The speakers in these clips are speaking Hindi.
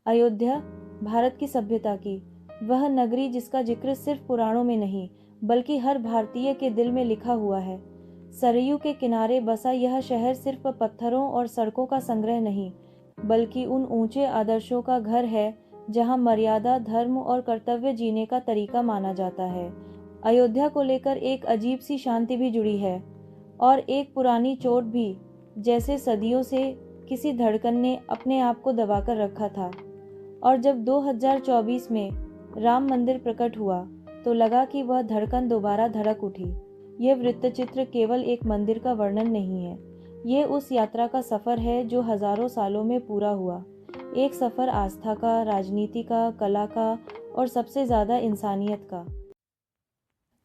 अयोध्या, भारत की सभ्यता की वह नगरी जिसका जिक्र सिर्फ पुराणों में नहीं बल्कि हर भारतीय के दिल में लिखा हुआ है। सरयू के किनारे बसा यह शहर सिर्फ पत्थरों और सड़कों का संग्रह नहीं बल्कि उन ऊंचे आदर्शों का घर है जहां मर्यादा, धर्म और कर्तव्य जीने का तरीका माना जाता है। अयोध्या को लेकर एक अजीब सी शांति भी जुड़ी है और एक पुरानी चोट भी, जैसे सदियों से किसी धड़कन ने अपने आप को दबाकर रखा था। और जब 2024 में राम मंदिर प्रकट हुआ तो लगा कि वह धड़कन दोबारा धड़क उठी। यह वृत्तचित्र केवल एक मंदिर का वर्णन नहीं है, ये उस यात्रा का सफर है जो हजारों सालों में पूरा हुआ। एक सफर आस्था का, राजनीति का, कला का और सबसे ज्यादा इंसानियत का।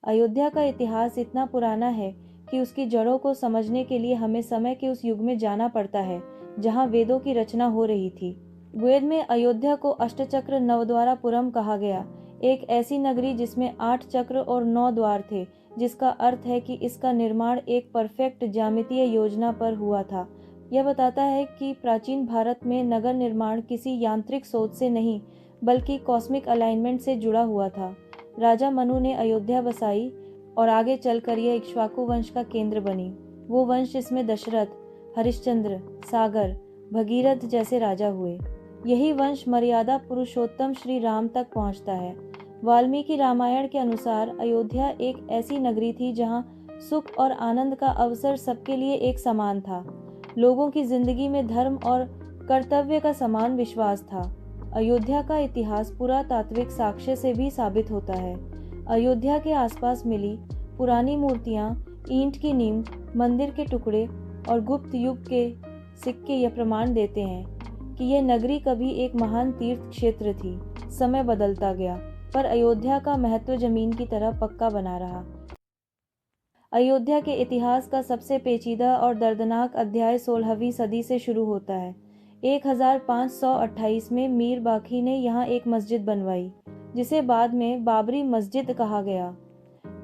अयोध्या का इतिहास इतना पुराना है कि उसकी जड़ों को समझने के लिए हमें समय के उस युग में जाना पड़ता है जहां वेदों की रचना हो रही थी। वेद में अयोध्या को अष्टचक्र नवद्वारापुरम कहा गया, एक ऐसी नगरी जिसमें 8 चक्र और 9 द्वार थे, जिसका अर्थ है कि इसका निर्माण एक परफेक्ट ज्यामितीय योजना पर हुआ था। यह बताता है कि प्राचीन भारत में नगर निर्माण किसी यांत्रिक सोच से नहीं बल्कि कॉस्मिक अलाइनमेंट से जुड़ा हुआ था। राजा मनु ने अयोध्या बसाई और आगे चलकर यह इक्ष्वाकु वंश का केंद्र बनी। वो वंश जिसमें दशरथ, हरिश्चंद्र, सागर, भगीरथ जैसे राजा हुए। यही वंश मर्यादा पुरुषोत्तम श्री राम तक पहुंचता है। वाल्मीकि रामायण के अनुसार अयोध्या एक ऐसी नगरी थी जहां सुख और आनंद का अवसर सबके लिए एक समान था। लोगों की जिंदगी में धर्म और कर्तव्य का समान विश्वास था। अयोध्या का इतिहास पुरातात्विक साक्ष्य से भी साबित होता है। अयोध्या के आसपास मिली पुरानी मूर्तियां, ईंट की नींव, मंदिर के टुकड़े और गुप्त युग के सिक्के यह प्रमाण देते हैं कि यह नगरी कभी एक महान तीर्थ क्षेत्र थी। समय बदलता गया पर अयोध्या का महत्व जमीन की तरह पक्का बना रहा। अयोध्या के इतिहास का सबसे पेचीदा और दर्दनाक अध्याय 16वीं सदी से शुरू होता है। 1528 में मीर बाकी ने यहाँ एक मस्जिद बनवाई, जिसे बाद में बाबरी मस्जिद कहा गया।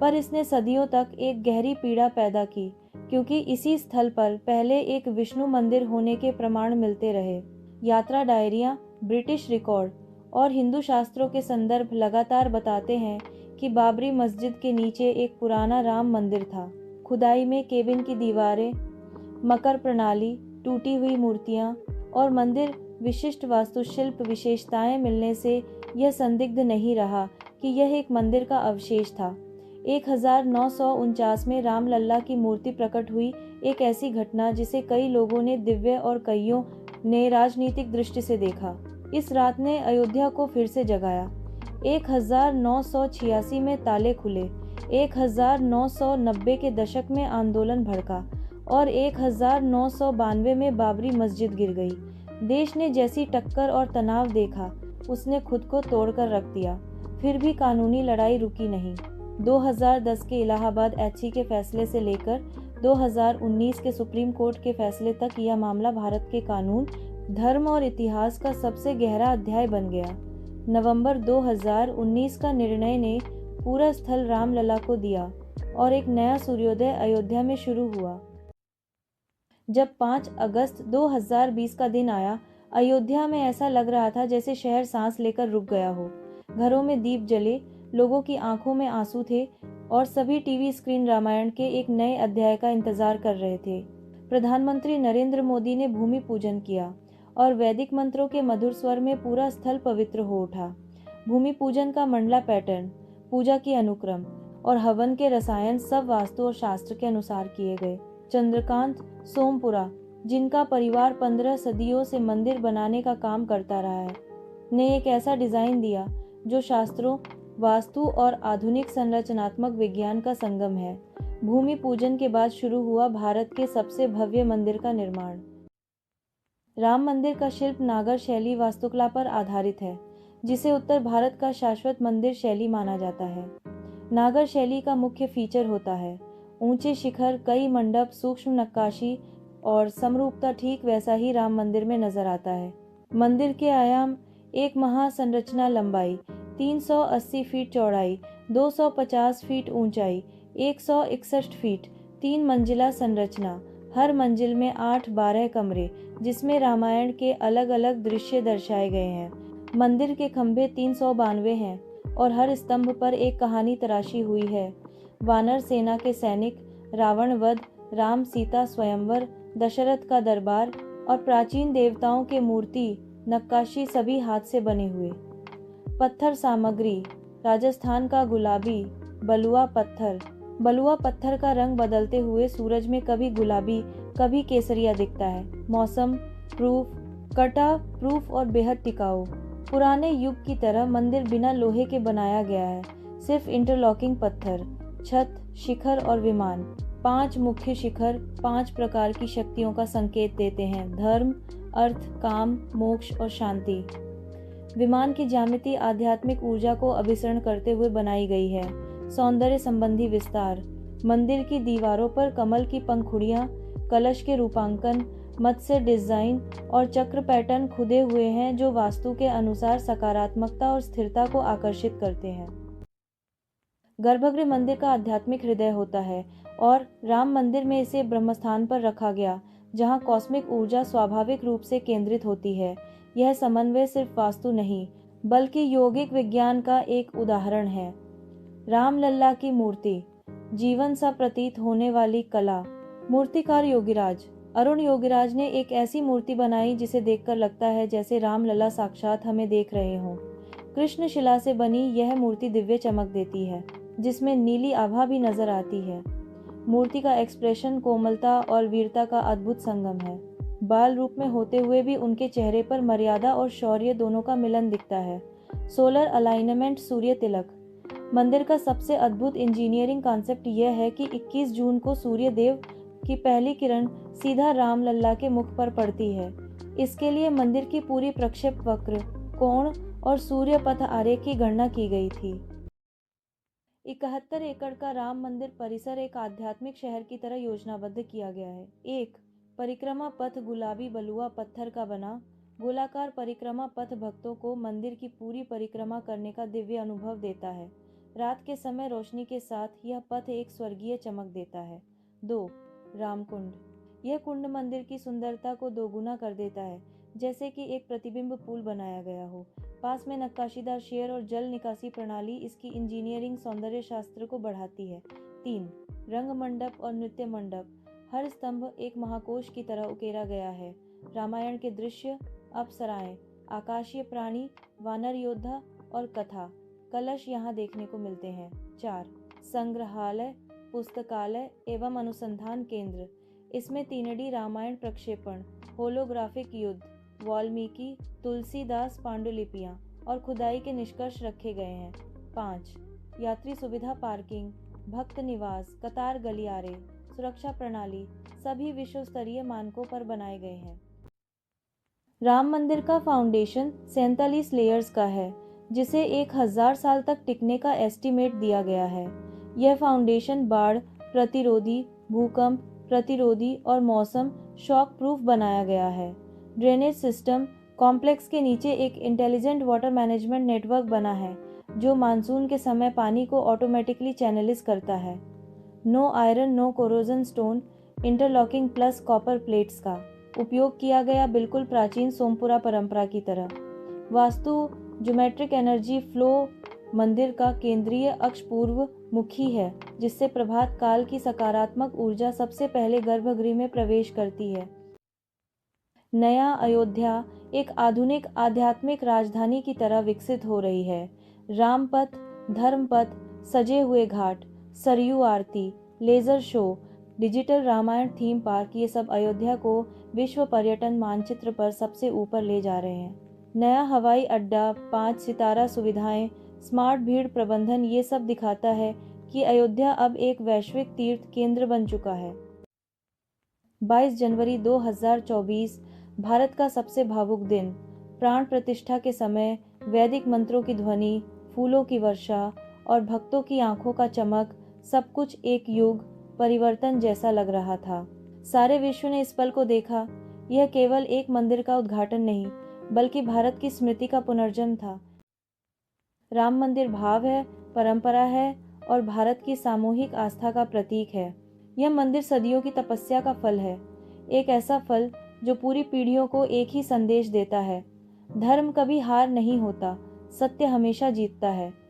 पर इसने सदियों तक एक गहरी पीड़ा पैदा की, क्योंकि इसी स्थल पर पहले एक विष्णु मंदिर होने के प्रमाण मिलते रहे। यात्रा डायरियां, ब्रिटिश रिकॉर्ड और हिंदू शास्त्रों के संदर्भ लगातार बताते हैं कि बाबरी मस्जिद के नीचे एक पुराना राम मंदिर था। खुदाई में केबिन की दीवारें, मकर प्रणाली, टूटी हुई मूर्तियां और मंदिर विशिष्ट वास्तुशिल्प विशेषताएं मिलने से यह संदिग्ध नहीं रहा कि यह एक मंदिर का अवशेष था। 1949 में रामलल्ला की मूर्ति प्रकट हुई, एक ऐसी घटना जिसे कई लोगों ने दिव्य और कईयों ने राजनीतिक दृष्टि से देखा। इस रात ने अयोध्या को फिर से जगाया। 1986 में ताले खुले, 1990 के दशक में आंदोलन भड़का और 1992 में बाबरी मस्जिद गिर गई। देश ने जैसी टक्कर और तनाव देखा, उसने खुद को तोड़कर रख दिया। फिर भी कानूनी लड़ाई रुकी नहीं। 2010 के इलाहाबाद एचसी के फैसले से लेकर 2019 के सुप्रीम कोर्ट के फैसले तक यह मामला भारत के कानून, धर्म और इतिहास का सबसे गहरा अध्याय बन गया। नवंबर 2019 का निर्णय ने पूरा स्थल रामलला को दिया और एक नया सूर्योदय अयोध्या में शुरू हुआ। जब 5 अगस्त 2020 का दिन आया, अयोध्या में ऐसा लग रहा था जैसे शहर सांस लेकर रुक गया हो। घरों में दीप जले, लोगों की आंखों में आंसू थे और सभी टीवी स्क्रीन रामायण के एक नए अध्याय का इंतजार कर रहे थे। प्रधानमंत्री नरेंद्र मोदी ने भूमि पूजन किया और वैदिक मंत्रों के मधुर स्वर में पूरा स्थल पवित्र हो उठा। भूमि पूजन का मंडला पैटर्न, पूजा की अनुक्रम और हवन के रसायन सब वास्तु और शास्त्र के अनुसार किए गए। चंद्रकांत सोमपुरा, जिनका परिवार 15 सदियों से मंदिर बनाने का काम करता रहा है, ने एक ऐसा डिजाइन दिया जो शास्त्रों, वास्तु और आधुनिक संरचनात्मक विज्ञान का संगम है। भूमि पूजन के बाद शुरू हुआ भारत के सबसे भव्य मंदिर का निर्माण। राम मंदिर का शिल्प नागर शैली वास्तुकला पर आधारित है, जिसे उत्तर भारत का शाश्वत मंदिर शैली माना जाता है। नागर शैली का मुख्य फीचर होता है ऊंचे शिखर, कई मंडप, सूक्ष्म नक्काशी और समरूपता। ठीक वैसा ही राम मंदिर में नजर आता है। मंदिर के आयाम: एक महासंरचना लंबाई 380 फीट, चौड़ाई 250 फीट, ऊंचाई 161 फीट, 3 मंजिला संरचना, हर मंजिल में 8-12 कमरे, जिसमें रामायण के अलग अलग दृश्य दर्शाए गए हैं। मंदिर के खंभे 392 हैं और हर स्तंभ पर एक कहानी तराशी हुई है। वानर सेना के सैनिक, रावण वध, राम सीता स्वयंवर, दशरथ का दरबार और प्राचीन देवताओं के मूर्ति नक्काशी सभी हाथ से बने हुए। पत्थर सामग्री, राजस्थान का गुलाबी बलुआ पत्थर। बलुआ पत्थर का रंग बदलते हुए सूरज में कभी गुलाबी कभी केसरिया दिखता है। मौसम प्रूफ, कटा प्रूफ और बेहद टिकाऊ। पुराने युग की तरह मंदिर बिना लोहे के बनाया गया है, सिर्फ इंटरलॉकिंग पत्थर। छत, शिखर और विमान। 5 मुख्य शिखर 5 प्रकार की शक्तियों का संकेत देते हैं: धर्म, अर्थ, काम, मोक्ष और शांति। विमान की ज्यामिति आध्यात्मिक ऊर्जा को अभिसरण करते हुए बनाई गई है। सौंदर्य संबंधी विस्तार। मंदिर की दीवारों पर कमल की पंखुड़ियां, कलश के रूपांकन, मत्स्य डिजाइन और चक्र पैटर्न खुदे हुए हैं, जो वास्तु के अनुसार सकारात्मकता और स्थिरता को आकर्षित करते हैं। गर्भगृह मंदिर का आध्यात्मिक हृदय होता है और राम मंदिर में इसे ब्रह्मस्थान पर रखा गया, जहां कॉस्मिक ऊर्जा स्वाभाविक रूप से केंद्रित होती है। यह समन्वय सिर्फ वास्तु नहीं, बल्कि यौगिक विज्ञान का एक उदाहरण है। रामलल्ला की मूर्ति, जीवन सा प्रतीत होने वाली कला। मूर्तिकार योगीराज। अरुण योगीराज ने एक ऐसी मूर्ति बनाई जिसे देखकर लगता है जैसे रामलला साक्षात हमें देख रहे हों। कृष्ण शिला से बनी यह मूर्ति दिव्य चमक देती है, जिसमें नीली आभा भी नजर आती है। मूर्ति का एक्सप्रेशन कोमलता और वीरता का अद्भुत संगम है। बाल रूप में होते हुए भी उनके चेहरे पर मर्यादा और शौर्य दोनों का मिलन दिखता है। सोलर अलाइनमेंट, सूर्य तिलक। मंदिर का सबसे अद्भुत इंजीनियरिंग कॉन्सेप्ट यह है कि 21 जून को सूर्य देव की पहली किरण सीधा रामलल्ला के मुख पर पड़ती है। इसके लिए मंदिर की पूरी प्रक्षेप वक्र, कोण और सूर्य पथ आरेख की गणना की गई थी। 71 एकड़ का राम मंदिर परिसर एक आध्यात्मिक शहर की तरह योजनाबद्ध किया गया है। 1. परिक्रमा पथ गुलाबी बलुआ पत्थर का बना। गोलाकार परिक्रमा पथ भक्तों को मंदिर की पूरी परिक्रमा करने का दिव्य अनुभव देता है। रात के समय रोशनी के साथ यह पथ एक स्वर्गीय चमक देता है। 2. रामकुंड। यह कुंड मंदिर की सुंदरता को दोगुना कर देता है, जैसे कि एक प्रतिबिंब पुल बनाया गया हो। पास में नक्काशीदार शेर और जल निकासी प्रणाली इसकी इंजीनियरिंग सौंदर्य शास्त्र को बढ़ाती है। 3. रंग मंडप और नृत्य मंडप। हर स्तंभ एक महाकोश की तरह उकेरा गया है। रामायण के दृश्य, अप्सराएं, आकाशीय प्राणी, वानर योद्धा और कथा कलश यहाँ देखने को मिलते हैं। 4. संग्रहालय, पुस्तकालय एवं अनुसंधान केंद्र। इसमें 3D रामायण प्रक्षेपण, होलोग्राफिक युद्ध, वाल्मीकि, तुलसीदास पांडुलिपियां और खुदाई के निष्कर्ष रखे गए हैं। 5. यात्री सुविधा, पार्किंग, भक्त निवास, कतार गलियारे, सुरक्षा प्रणाली सभी विश्व स्तरीय मानकों पर बनाए गए हैं। राम मंदिर का फाउंडेशन 47 लेयर्स का है, जिसे 1000 साल तक टिकने का एस्टीमेट दिया गया है। यह फाउंडेशन बाढ़ प्रतिरोधी, भूकंप प्रतिरोधी और मौसम शॉक प्रूफ बनाया गया है। ड्रेनेज सिस्टम, कॉम्प्लेक्स के नीचे एक इंटेलिजेंट वाटर मैनेजमेंट नेटवर्क बना है, जो मानसून के समय पानी को ऑटोमेटिकली चैनलाइज करता है। No iron no corrosion stone, interlocking plus copper plates का उपयोग किया गया, बिल्कुल प्राचीन सोमपुरा परंपरा की तरह। वास्तु ज्योमेट्रिक एनर्जी फ्लो मंदिर का केंद्रीय अक्ष पूर्व मुखी है, जिससे प्रभात काल की सकारात्मक ऊर्जा सबसे पहले गर्भगृह में प्रवेश करती है। नया अयोध्या एक आधुनिक आध्यात्मिक राजधानी की तरह विकसित हो रही है। रामपथ, धर्मपथ, सजे हुए घाट, सरयू आरती, laser show, digital Ramayana theme park, ये सब अयोध्या को विश्व पर्यटन मानचित्र पर सबसे ऊपर ले जा रहे हैं। नया हवाई अड्डा, 5 सितारा सुविधाएं, स्मार्ट भीड़ प्रबंधन, ये सब दिखाता है कि अयोध्या अब एक वैश्विक तीर्थ केंद्र बन चुका है। 22 जनवरी 2024 भारत का सबसे भावुक दिन। प्राण प्रतिष्ठा के समय वैदिक मंत्रों की ध्वनि, फूलों की वर्षा और भक्तों की आंखों का चमक, सब कुछ एक युग परिवर्तन जैसा लग रहा था। सारे विश्व ने इस पल को देखा। यह केवल एक मंदिर का उद्घाटन नहीं, बल्कि भारत की स्मृति का पुनर्जन्म था। राम मंदिर भाव है, परंपरा है और भारत की सामूहिक आस्था का प्रतीक है। यह मंदिर सदियों की तपस्या का फल है, एक ऐसा फल जो पूरी पीढ़ियों को एक ही संदेश देता है, धर्म कभी हार नहीं होता, सत्य हमेशा जीतता है।